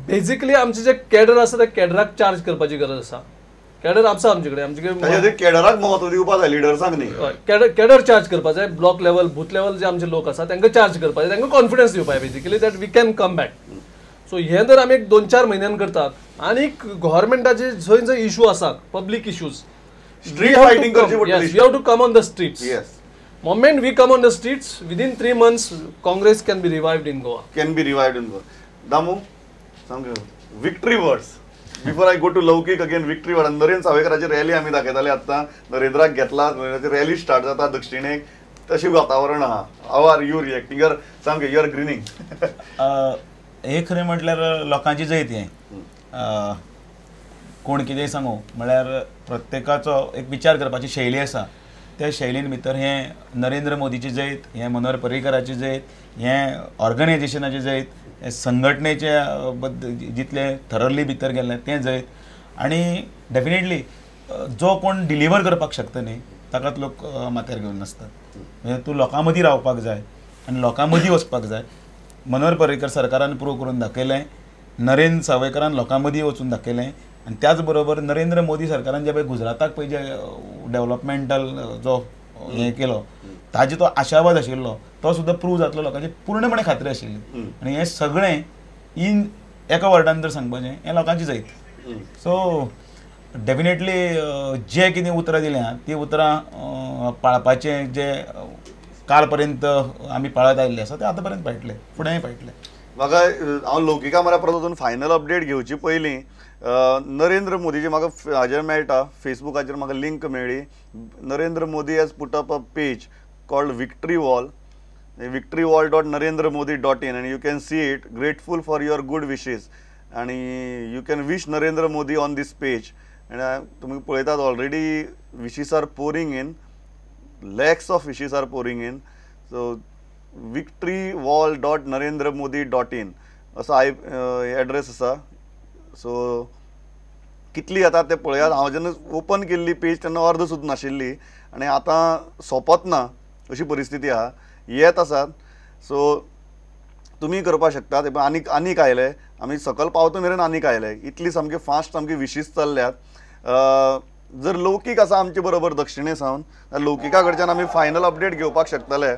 Basically आमचे जे cadre आसा ते कॅडराक चार्ज करपाची गरज आसा. कॅडर आसा आमचे कॅडराक महत्व दिवपा जाय, लिडर्सांक न्ही. कॅडर चार्ज करपा जाय. ब्लॉक लेवल बूथ लेवल जे आमचे लोक आसा तांकां चार्ज करपा जाय, तांकां कॉन्फिडन्स दिवपा जाय basically that we can come back. So हे जर आमी 2-4 म्हयन्यान करतात आनी गव्हर्मेंटाचे जंय इश्यू आसा पब्लीक इश्यूज स्ट्रीट फायटिंग करची पडटली. We have to come on the streets. Moment we come on the streets, within 3 months, Congress can be revived in Goa. Damu, victory words. Before I go to Laukik again, victory words. Narendra सावयकराची rally आमी दाखयताले आतां. नरेंद्राक घेतला, नरेंद्राची rally start जाता दक्षिणेक. तशी वातावरण आहा. How are you reacting? You are grinning. हे खरें म्हटल्यार लोकांची जैत हें. कोण कितेंय सांगू म्हळ्यार प्रत्येकाचो एक विचार करपाची शैली आसा. त्या शैलीन भितर हें नरेंद्र मोदीची जैत, हें मनोहर पर्रीकराची जैत, हें ऑर्गनायझेशनाची जैत, हें संघटनेचे जितले थरली भितर गेल्ले तें जैत. आनी डेफिनेटली जो कोण डिलिव्हर करपाक शकता न्ही ताकाच लोक माथ्यार घेवन नासतात. म्हणजे तूं लोकां मदीं रावपाक जाय आनी लोकां मदीं वचपाक जाय. मनोहर पर्रीकर सरकारान प्रूव करून दाखयलें, नरेंद्र सावयकरान लोकां मदीं वचून दाखयलें. आनी त्याच बरोबर नरेंद्र मोदी सरकारान जे पळय गुजराताक पळय जे डेव्हलपमेंटल जो हें केलो ताजी तो आशावाद आशिल्लो तो सुद्दां प्रूव जातलो लोकांची पूर्णपणे खात्री आशिल्ली. आनी हें सगळें इन एका वर्डान जर सांगपाचें हें लोकांची जैत. सो डेफिनेटली जे कितें उतरां दिल्यां ती उतरां पाळपाचें जे काल पर्यंत आमी पाळत आयिल्ले आसा ते आतां पर्यंत पाळटले, फुडेंय पाळटले. म्हाका हांव लौकिका म्हऱ्या परत वचून फायनल अपडेट घेवची पयलीं नरेंद्र मोदीचे म्हाका हाजेर मेळटा फेसबुकाचेर म्हाका लिंक मेळ्ळी. Narendra Modi has put up a page called victory wall, victorywall.narendramodi.in, and you can see it. Grateful for your good wishes, and you can wish Narendra Modi on this page. And तुम्ही पळयतात already wishes are pouring in, lakhs of wishes are pouring in. So victorywall.narendramodi.in असो address आसा. So कितली येतात ते पळयात. हांव जेन्ना ओपन केल्ली पेज तेन्ना अर्द सुद्दां नाशिल्ली आनी आतां सोंपत ना अशी परिस्थिती आहा. येत आसात. सो तुमी करपाक शकतात. आनीक आयले, आमी सकयल पावता मेरेन आनीक आयले. इतली सामकी फास्ट सामकी विशीस चल्ल्यात. जर लौकीक आसा आमचे बरोबर दक्षिणे सावन जाल्यार लौकिका कडच्यान आमी फायनल अपडेट घेवपाक शकतले.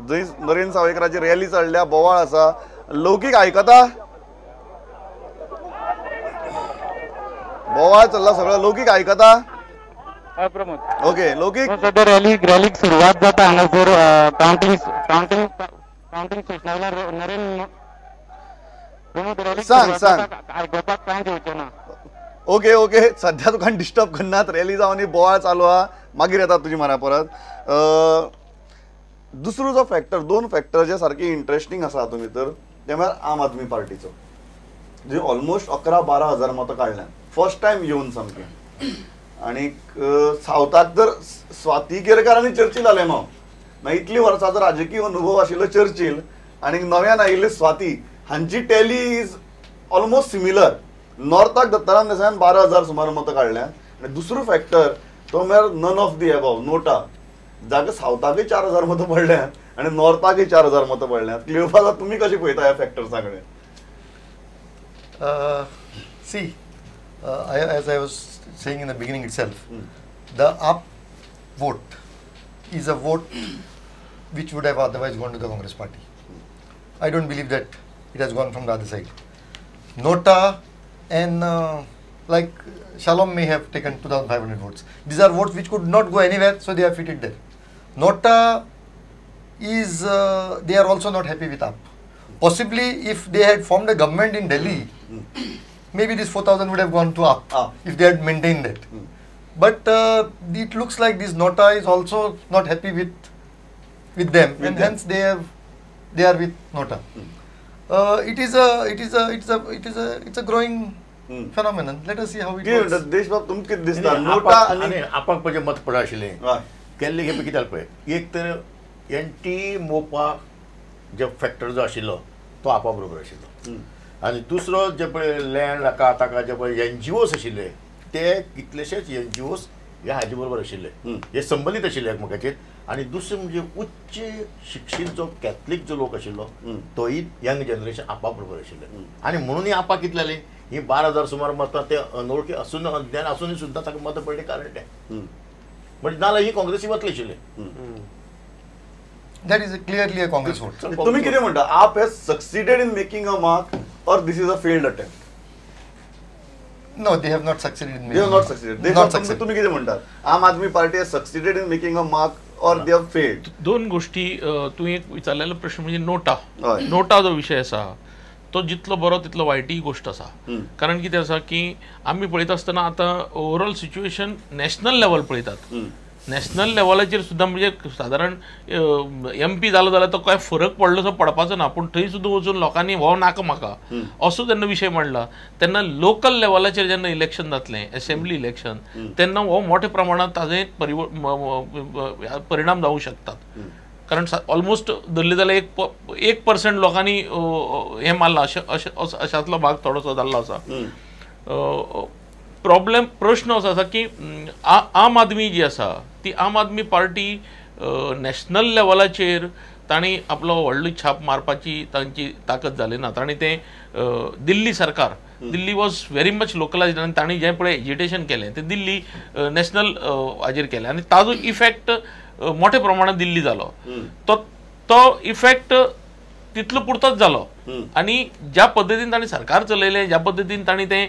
जंय नरेंद्र सावयकराची रॅली चल्ल्या, बोवाळ आसा. लौकीक आयकता? बोवाळ चल्ला सगळो. लौकीक आयकता? ओके लौकीक सध्या रॅलीक सुरवात जाता हांगासर काउंटिंग स्टेशनार सांग आयकपाक कांयच येवचें ना. ओके ओके सध्या तुका डिस्टर्ब करनात. रॅली जावन बोवाळ चालू आहा, मागीर येतात तुजी म्हऱ्या परत. दुसरो जो फॅक्टर, 2 फॅक्टर जे सारके इंट्रस्टिंग आसा हातूंत भितर ते म्हळ्यार आम आदमी पार्टीचो, जे ऑलमोस्ट 11-12 हजार मतां काडल्यात फर्स्ट टायम येवन सामकें. आनी सावथाक जर स्वाती केरकारांनी चर्चील जालें न्हू, मागीर इतली वर्सांचो राजकीय अनुभव आशिल्लो चर्चील आनी नव्यान आयिल्ले स्वाती हांची टॅली इज ऑलमोस्ट सिमिलर. नॉर्थाक दत्ताराम देसायान 12,000 सुमार मतां काडल्यात. आनी दुसरो फॅक्टर तो म्हळ्यार नन ऑफ दी एबव, नोटा, जाका सावथाकय 4,000 मतां पडल्यात आनी नॉर्थाकय 4,000 मतां पडल्यात. क्लियोफाला तुमी कशें पळयता ह्या फॅक्टर सगळे? See, as I was saying in the beginning itself, the up vote is a vote which would have otherwise gone to the Congress party. I don't believe that it has gone from the other side. Nota and like Shalom may have taken 2,500 votes. These are votes which could not go anywhere, so they are fitted there. Nota is, they are also not happy with up. Possibly if they had formed a government in Delhi, maybe this 4,000 would have gone to up if they had maintained that. But it looks like this Nota is also not happy with them, and hence they are with Nota. It's a growing phenomenon. Let us see how it works. देशबाब तुमकां कितें दिसता? नोटा आनी आपाक पळय मत पड आशिल्लें केल्लें हें कितें जालें पळय, एक तर एंटी मोपा जो फॅक्टर जो आशिल्लो तो आपा बरोबर आशिल्लो. आनी दुसरो जे पळय लँड हाका ताका जे पळय NGOs आशिल्ले ते कितलेशेच NGOs ह्या हाजे बरोबर आशिल्ले, हे संबंदीत आशिल्ले एकमेकाचेर. आणि दुसरें म्हणजे उच्च शिक्षीत जो कॅथलीक जो लोक आशिल्लो तोय यंग जनरेशन आपा बरोबर आशिल्ले आणि म्हणून आपा कितलेली ही 12,000 सुमार मतां ते अनवळखी असून अज्ञान असूनय सुद्दां ताका मतां पडली कारण ते म्हणजे नाल्यार ही काँग्रेसी वतली आशिल्ली. That is clearly a Congress vote. तुम्ही किती म्हणता AAP has succeeded in making a mark or this is a failed attempt? No, they have not succeeded in They have not succeeded. They Not have succeeded. तुम्ही किती म्हणतात Aam Aadmi Party has succeeded in making a mark or they have failed? दोन गोष्टी तुवें एक विचारलेलो प्रश्न म्हणजे नोटा हय. नोटा जो विशय आसा तो जितलो बरो तितलो वायटय गोष्ट आसा. कारण कितें आसा की आमी पळयत आसतना आतां ओवरऑल सिच्युएशन नॅशनल लेवल पळयतात. नॅशनल लेवलाचेर सुद्दां म्हणजे सादारण MP जालो जाल्यार तो काय फरक पडलो पडपाचो ना पूण थंय सुद्दां वचून लोकांनी हो नाका म्हाका असो जेन्ना विशय मांडला तेन्ना लोकल लेवलाचेर जेन्ना इलेक्शन जातलें एसेंब्ली इलेक्शन तेन्ना हो मोठ्या प्रमाणात ताजे परिणाम जावंक शकतात. कारण ऑलमोस्ट धरले जाल्यार 1% लोकांनी हें मारलां अशांतलो भाग थोडोसो जाल्लो आसा. प्रश्न असो आसा की आम आदमी जी आसा ती आम आदमी पार्टी नॅशनल लेवलाचेर तांणी आपलो व्हडली छाप मारपाची तांची ताकद जाली ना. तांणी ते दिल्ली सरकार दिल्ली वॉज व्हेरी मच लोकलायज्ड आनी तांणी जें पळय एजिटेशन केलें तें दिल्ली नॅशनल हाजेर केलें आनी ताजो इफेक्ट मोठ्या प्रमाणात दिल्ली जालो. तो इफेक्ट तितलो पुरतोच जालो आनी ज्या पद्दतीन तांणी सरकार चलयलें ज्या पद्दतीन तांणी तें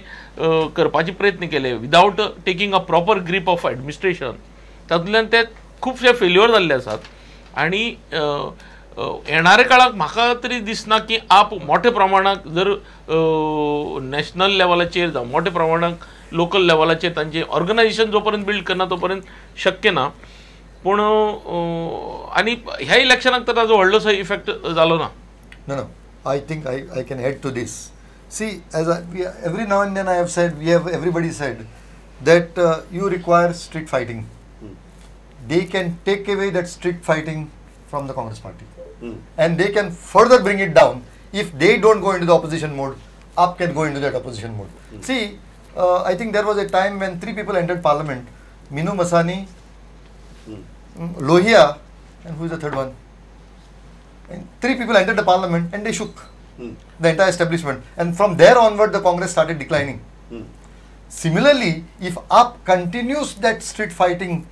करपाचे प्रयत्न केले without taking a proper grip of administration तातूंतल्यान ते खुबशे फेल्युअर जाल्ले आसात. आनी येणाऱ्या काळाक म्हाका तरी दिसना की आप मोठ्या प्रमाणात जर नॅशनल लेवलाचेर जावं मोठ्या प्रमाणात लोकल लेवलाचेर तांचे ऑर्गनायझेशन जो पर्यंत बिल्ड करना तो पर्यंत शक्य ना. पूण आनी ह्या इलेक्शनाक तर ताजो व्हडलोसो इफेक्ट जालो ना. No, I think I can add to this. See, every now and then I have said, everybody said that you require street fighting. They can take away that street fighting from the Congress party. And they can further bring it down. If they don't go into the opposition mode, AAP can go into that opposition mode. See, I think there was a time when 3 people entered parliament. Minu Masani, Lohia, and who is the third one? And 3 people entered the parliament and they shook the entire establishment. And from there onward, the Congress started declining. Similarly, if AAP continues that street fighting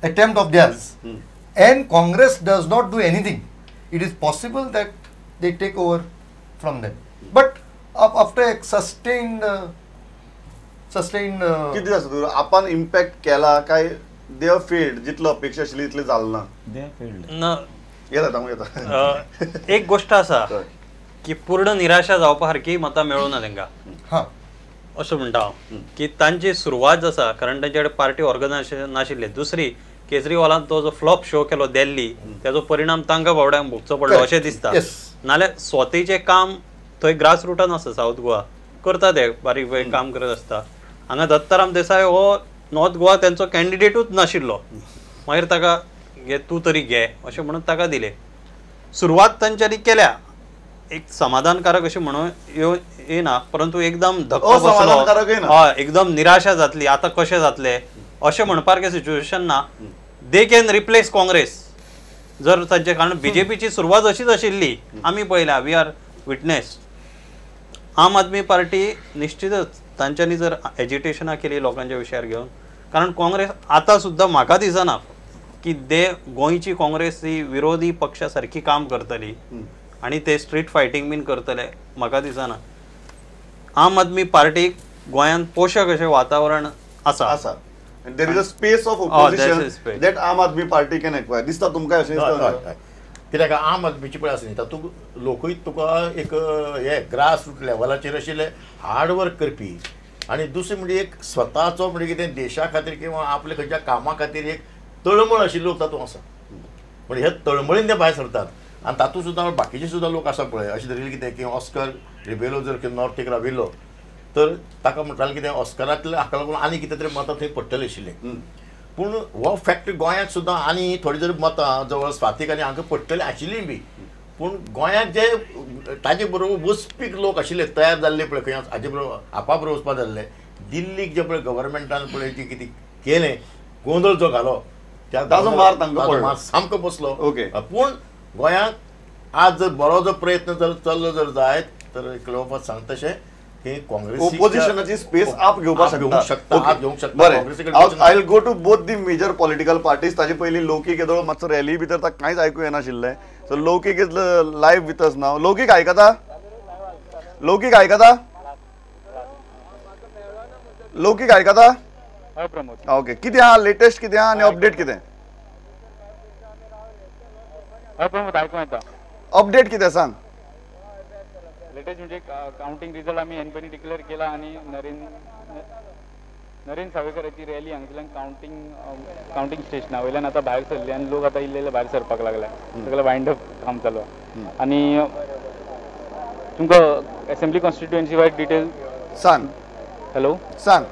attempt of theirs and Congress does not do anything, it is possible that they take over from them. But after a sustained किती जास्त आपण impact केला काय they have failed जितलो अपेक्षा आशिल्ली तितलें जालें ना? दे फेल्ड ना येता एक गोष्ट आसा की पूर्ण निराशा जावपा सारकी मतां मेळूना तांकां अशें म्हणटा हांव की तांची सुरवात आसा कारण तांचे कडेन पार्टी ऑर्गनायझेशन नाशिल्लें. दुसरी केजरीवालान तो जो फ्लॉप शो केलो दिल्ली तेजो परिणाम तांकां बावड्यांक भोगचो पडलो अशें दिसता. नाल्यार स्वतेचें काम थंय ग्रास रुटान आसा सावथ गोवा करता ते बारीक बारीक काम करत आसता. हांगा दत्ताराम देसाय हो नॉर्थ गोवा तेंचो कॅन्डिडेटूच नाशिल्लो मागीर ताका घे तूं तरी घे अशें म्हणून ताका दिलें. सुरवात तांच्यांनी केल्या एक समाधानकारक अशें म्हणून येना परंतु एकदम धक्को बसलो हय एकदम निराशा जातली आतां कशें जातलें अशें म्हणपाक सिच्युएशन ना. दे कॅन रिप्लेस काँग्रेस जर तांचे कारण BJPची सुरवात अशीच आशिल्ली आमी पळयल्या वी आर विटनेस. आम आदमी पार्टी निश्चितच तांच्यांनी जर एजिटेशनां केली लोकांच्या विशयार घेवन कारण काँग्रेस आतां सुद्दां म्हाका दिसना की गोंयची काँग्रेस ही विरोधी पक्षा सारकी काम करतली आणि ते स्ट्रीट फायटींग बीन करतले म्हाका दिसना. आम आदमी पार्टीक गोंयांत पोशक अशें वातावरण आसा. There is a space of opposition that आम आदमी पार्टी कॅन एक्वायर दिसता तुमकां अशें दिसता? कित्याक आम आदमीची पळय आसा न्ही तातूंत लोकूय तुका एक हे ग्रास रूट लेवलाचेर आशिल्ले हार्ड वर्क करपी आनी दुसरें म्हणजे एक स्वताचो म्हणजे कितें देशा खातीर किंवा आपल्या खंयच्या कामा खातीर एक तळमळ आशिल्लो लोक तातूंत आसा. म्हणजे हे तळमळीन ते भायर सरतात आनी तातूंत सुद्दां बाकीचे सुद्दां लोक आसा पळय अशें धरिल्लें कितें की ऑस्कर रिबेलो जर नॉर्थेक राविल्लो तर ताका म्हणटाले कितें ऑस्करांतले हाका लागून आनी कितें तरी मतां थंय पडटलें आशिल्लें. पूण हो फॅक्ट गोंयांत सुद्दां आनी थोडी जरी मतां जवळ स्वातीक आनी हांगा पडटली आशिल्लीं बी पूण गोंयांत जे ताजे बरोबर वचपीक लोक आशिल्ले तयार जाल्ले पळय खंय हाजे बरोबर आपा बरोबर वचपा जाल्ले दिल्लीक जे पळय गव्हर्मेंटान पळय जे कितें केलें गोंदळ जो घालो ताजो मार तांकां ताजो पडलो. मार सामको बसलो. ओके. पूण गोंयांत आज जर बरो जर प्रयत्न जर चल्लो जर जायत तर किलोवपाक सांगता तशें की काँग्रेस ओपोजिशनाची स्पेस आप घेवपाक शकता. आप घेवंक शकता. बरें, काँग्रेसीकडे I will go to both the major political parties. ताजे पयलीं लौकीक येदो मातसो रॅली भितर ताका कांयच आयकूं येनाशिल्लें. So Laukik is live with us now. Laukik आयकता? लौकीक आयकता? लौकीक आयकता? हय प्रमोद. ओके. कितें आहा लेटेस्ट, कितें आहा आनी अपडेट कितें? हय प्रमोद आयकूं येता. अपडेट कितें सांग. लेटेस्ट म्हणजे काउंटिंग रिझल्ट आम्ही एनपीने डिक्लेअर केला आणि नरेंद्र सावयकराची रॅली हांगसरल्यान काउंटिंग स्टेशना वयल्यान आतां भायर सरली आनी लोक आतां इल्ले भायर सरपाक लागला. सगळें वायंड अप काम चालू आहा. आनी तुमकां असेंब्ली कॉन्स्टिट्युएन्सी वायज डिटेल सांग. हॅलो सांग.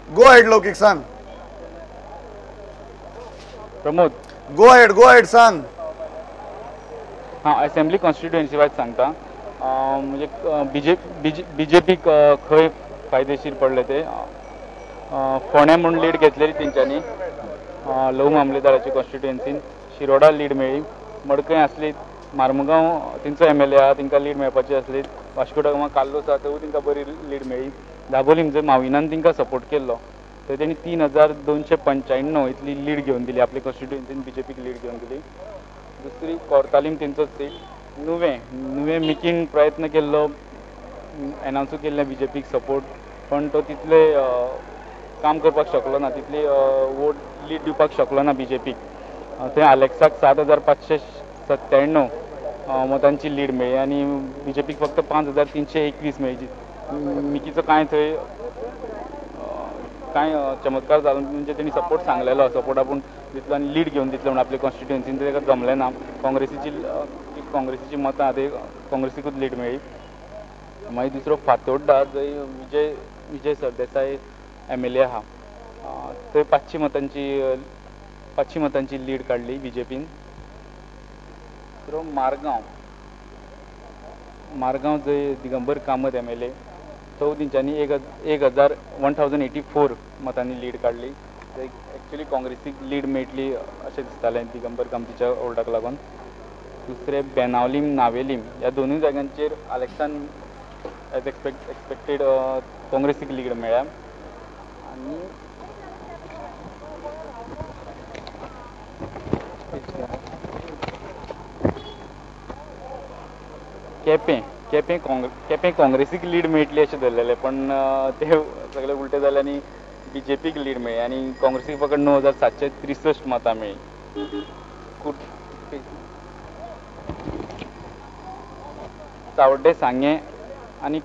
गो हेड लौकीक सांग. प्रमोद. गो हेड सांग. हां असेंब्ली कॉन्स्टिट्युएन्सी वायज सांगता. म्हणजे बीजेपीक खंय फायदेशीर पडले ते फोण्या म्हणून लीड घेतलेली तेंच्यांनी लव मामलेदाराची कॉन्स्टिट्युएन्सीन. शिरोडा लीड मेळ्ळी. मडकय आसली. मार्मुगांव तेंचो MLA आहा तेंकां लीड मेळपाची आसली. वास्को द गामा काल्लोस आहा थंय तेंकां बरी लीड मेळ्ळी. दाबोलीम जंय माविनान तेंकां सपोर्ट केल्लो थंय तेणी 3295 इतली लीड घेवन दिली. आपले कॉन्स्टिट्युएन्सीन बीजेपीक लीड घेवन दिली. दुसरी कोर्तालीम तेंचो सीट. नुवें मिकीन प्रयत्न केल्लो एनावन्सू केल्लें बीजेपीक सपोर्ट पण तो तितले काम करपाक शकलो ना. तितली वोट लीड दिवपाक शकलो ना बीजेपीक. थंय आलेक्साक 7597 मतांची लीड मेळ्ळी आनी बीजेपीक फक्त 5321 मेळ्ळी. मिकीचो कांय थंय कांय चमत्कार जालो म्हणजे तेणी सपोर्ट सांगलेलो सपोर्ट आपूण दितलो आनी लीड घेवन दितलो म्हणून आपल्या कॉन्स्टिट्युएन्सीन तेका जमलें ना. काँग्रेसीची मतां ते काँग्रेसीकूच लीड मेळ्ळी. मागीर दुसरो फातोड्डा जंय विजय सरदेसाय MLA आहा थंय 500 मतांची लीड काडली बीजेपीन. दुसरो मारगांव जंय दिगंबर कामत MLA तो तेंच्यांनी 1084 मतांनी लीड काडली. एक्चुली काँग्रेसीक लीड मेळटली अशें दिसतालें दिगंबर कामतीच्या ओल्डाक लागून. दुसरे बेनावलीम नावेलीम ह्या दोनूय जाग्यांचेर आलेक्सान एज एक्सपेक्टेड काँग्रेसीक लीड मेळ्ळ्या. आनी केपें काँग्रेसीक लीड मेळटली अशें धरलेलें पण ते सगळें उलटें जालें आनी बीजेपीक लीड मेळ्ळी आनी काँग्रेसीक फकत 9763 मतां मेळ्ळी. चावड्डे सांगे आनी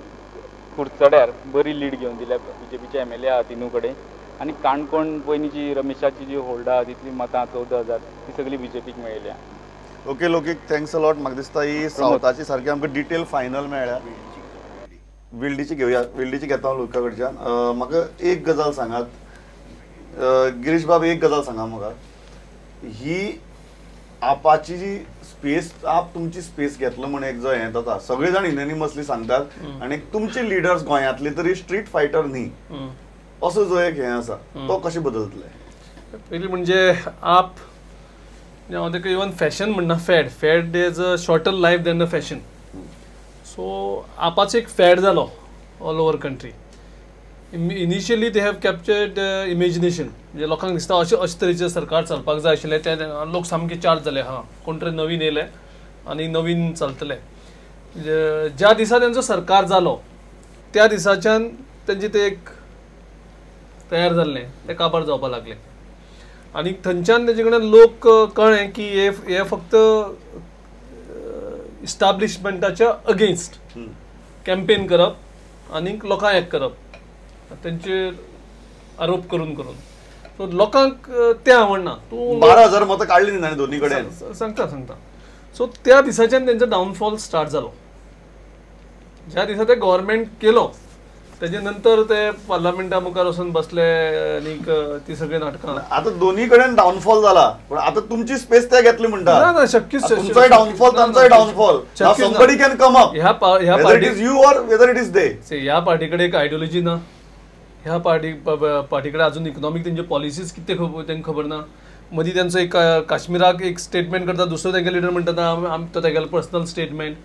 कुडचड्यार बरी लीड घेवन दिल्या बीजेपीचे MLA आहा तिनू कडेन. आनी काणकोण पयलींची रमेशाची जी होल्ड आहा तितली मतां 14,000 ती सगळी बीजेपीक मेळयल्या. Okay Laukik thanks a lot. म्हाका दिसता ही सावथाची सारकी आमकां डिटेल फायनल मेळ्ळ्या. विल्डीची घेवया. विल्डीची घेता हांव लोका कडच्यान. म्हाका एक गजाल सांगात गिरीश बाब, एक गजाल सांगा म्हाका. ही आपाची जी स्पेस आप तुमची स्पेस घेतलो म्हण एक जो हें जाता सगळे जाण युनेनिमसली सांगतात आनी तुमचे लिडर्स गोंयांतले तरी स्ट्रीट फायटर न्ही असो जो एक हें आसा तो कशें बदलतले. पयलीं म्हणजे आप हांव ताका इवन फॅशन म्हणना fad is a shorter life than the fashion. So आपाचो एक फॅड जालो all over country. Initially they have captured imagination म्हणजे लोकांक दिसता अशे तरेचें सरकार चलपाक जाय आशिल्लें. ते लोक सामके चार्ज जाले कोण तरी नवीन येयले आनी नवीन चलतले. ज्या दिसा तेंचो सरकार जालो त्या दिसाच्यान तेंचे ते एक तयार जाल्लें ते काबार जावपाक लागले. आनी थंयच्यान तेजे कडेन लोक कळ्ळें की हे फक्त इस्टाब्लिशमेंटाच्या अगेन्स्ट कॅम्पेन करप आनी लोकांक एक करप तेंचेर आरोप करून सो लोकांक तें आवडना. तूं 12,000 मतां काडली न्ही दोनी कडेन. सांगता सो त्या दिसाच्यान तेंचो डावनफॉल स्टार्ट जालो. ज्या दिसा ते गव्हर्मेंट केलो तेजे नंतर ते पार्लमेंटा मुखार वचून बसले आनी ती सगळी नाटकां. आतां दोनी कडेन डावनफॉल जाला पण आतां तुमची स्पेस ते घेतली म्हणटा. ना शक्यच तुमचोय डावनफॉल तांचोय डावनफॉल. समबडी कॅन कम अप ह्या whether it is you or whether it is they. ह्या पार्टी कडेन एक आयडियोलॉजी ना. ह्या पार्टी कडेन अजून इकॉनॉमिक तेंचे पॉलिसीज कितें तांकां खबर ना. मदीं त्यांचो एक काश्मीराक एक स्टेटमेंट करता, दुसरो तांकां लिडर म्हणटा तो तागेलो पर्सनल स्टेटमेंट.